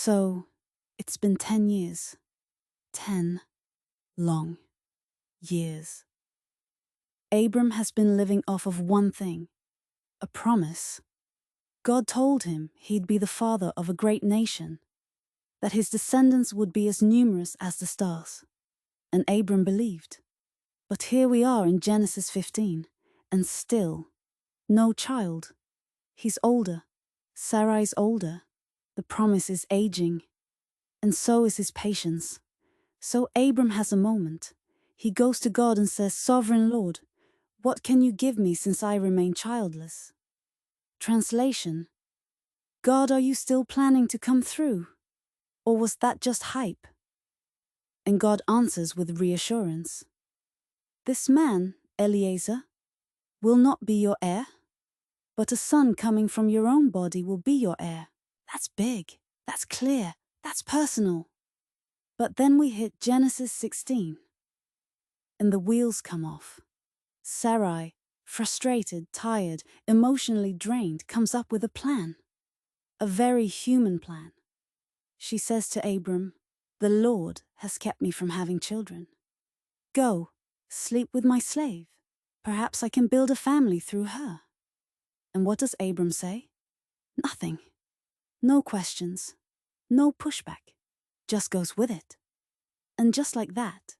So, it's been 10 years. 10 long years. Abram has been living off of one thing, a promise. God told him he'd be the father of a great nation, that his descendants would be as numerous as the stars. And Abram believed. But here we are in Genesis 15, and still, no child. He's older. Sarai's older. The promise is aging. And so is his patience. So Abram has a moment. He goes to God and says, "Sovereign Lord, what can you give me since I remain childless?" Translation: God, are you still planning to come through? Or was that just hype? And God answers with reassurance. This man, Eliezer, will not be your heir, but a son coming from your own body will be your heir. That's big. That's clear. That's personal. But then we hit Genesis 16, and the wheels come off. Sarai, frustrated, tired, emotionally drained, comes up with a plan. A very human plan. She says to Abram, "The Lord has kept me from having children. Go, sleep with my slave. Perhaps I can build a family through her." And what does Abram say? Nothing. No questions. No pushback. Just goes with it. And just like that,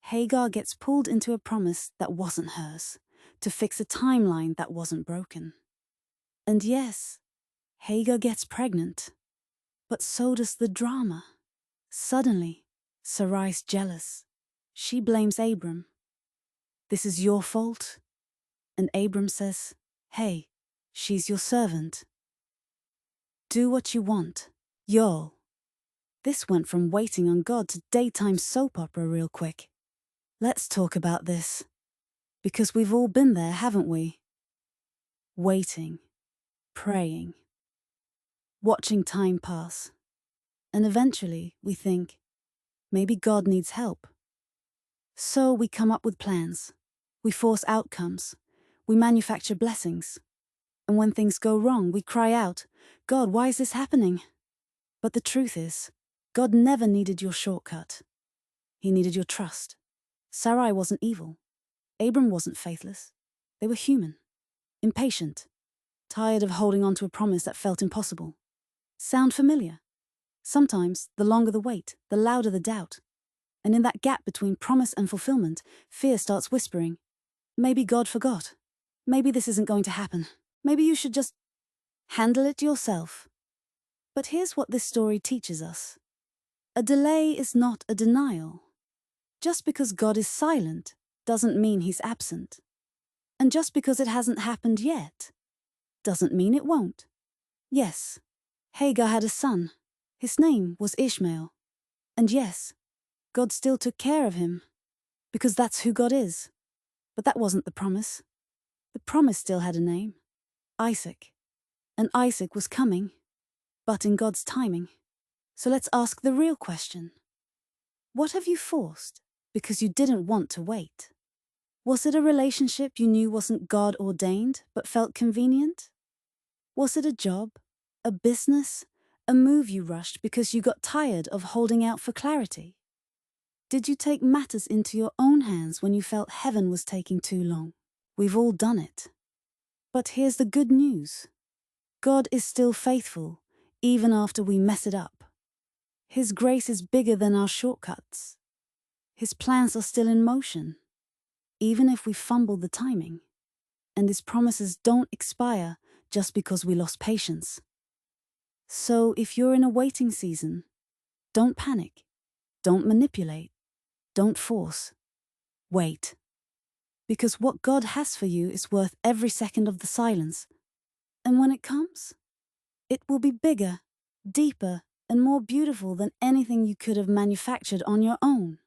Hagar gets pulled into a promise that wasn't hers, to fix a timeline that wasn't broken. And yes, Hagar gets pregnant, but so does the drama. Suddenly, Sarai's jealous. She blames Abram. "This is your fault." And Abram says, "Hey, she's your servant. Do what you want. Y'all." This went from waiting on God to daytime soap opera real quick. Let's talk about this. Because we've all been there, haven't we? Waiting, praying, watching time pass. And eventually we think, maybe God needs help. So we come up with plans. We force outcomes. We manufacture blessings. And when things go wrong, we cry out, "God, why is this happening?" But the truth is, God never needed your shortcut. He needed your trust. Sarai wasn't evil. Abram wasn't faithless. They were human, impatient, tired of holding on to a promise that felt impossible. Sound familiar? Sometimes, the longer the wait, the louder the doubt. And in that gap between promise and fulfillment, fear starts whispering, "Maybe God forgot. Maybe this isn't going to happen. Maybe you should just handle it yourself." But here's what this story teaches us. A delay is not a denial. Just because God is silent doesn't mean he's absent. And just because it hasn't happened yet doesn't mean it won't. Yes, Hagar had a son. His name was Ishmael. And yes, God still took care of him, because that's who God is. But that wasn't the promise. The promise still had a name, Isaac. And Isaac was coming, but in God's timing. So let's ask the real question. What have you forced because you didn't want to wait? Was it a relationship you knew wasn't God ordained but felt convenient? Was it a job, a business, a move you rushed because you got tired of holding out for clarity? Did you take matters into your own hands when you felt heaven was taking too long? We've all done it. But here's the good news. God is still faithful, even after we mess it up. His grace is bigger than our shortcuts. His plans are still in motion, even if we fumble the timing. And his promises don't expire just because we lost patience. So if you're in a waiting season, don't panic, don't manipulate, don't force. Wait. Because what God has for you is worth every second of the silence. And when it comes, it will be bigger, deeper, and more beautiful than anything you could have manufactured on your own.